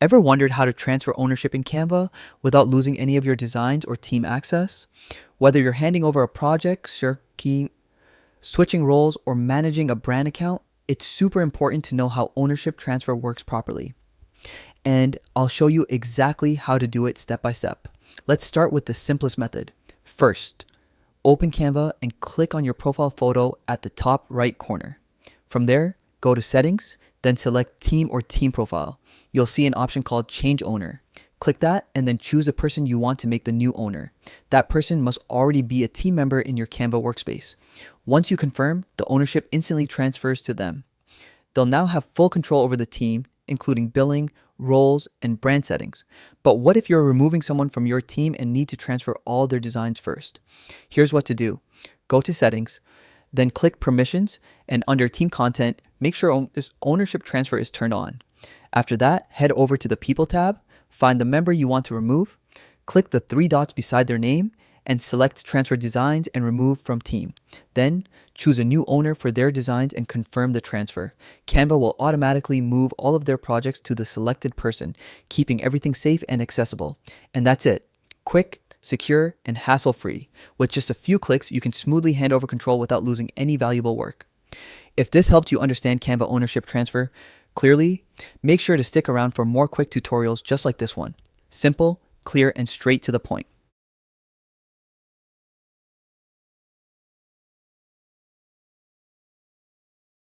Ever wondered how to transfer ownership in Canva without losing any of your designs or team access? Whether you're handing over a project, switching roles, or managing a brand account, it's super important to know how ownership transfer works properly. And I'll show you exactly how to do it step by step. Let's start with the simplest method. First, open Canva and click on your profile photo at the top right corner. From there, go to Settings, then select Team or Team Profile. You'll see an option called Change Owner. Click that and then choose the person you want to make the new owner. That person must already be a team member in your Canva workspace. Once you confirm, the ownership instantly transfers to them. They'll now have full control over the team, including billing, roles, and brand settings. But what if you're removing someone from your team and need to transfer all their designs first? Here's what to do. Go to Settings, then click Permissions, and under Team Content, make sure ownership transfer is turned on. After that, head over to the People tab, find the member you want to remove, click the three dots beside their name, and select Transfer Designs and Remove from Team. Then, choose a new owner for their designs and confirm the transfer. Canva will automatically move all of their projects to the selected person, keeping everything safe and accessible. And that's it. Quick, secure, and hassle-free. With just a few clicks, you can smoothly hand over control without losing any valuable work. If this helped you understand Canva ownership transfer clearly, make sure to stick around for more quick tutorials just like this one. Simple, clear, and straight to the point.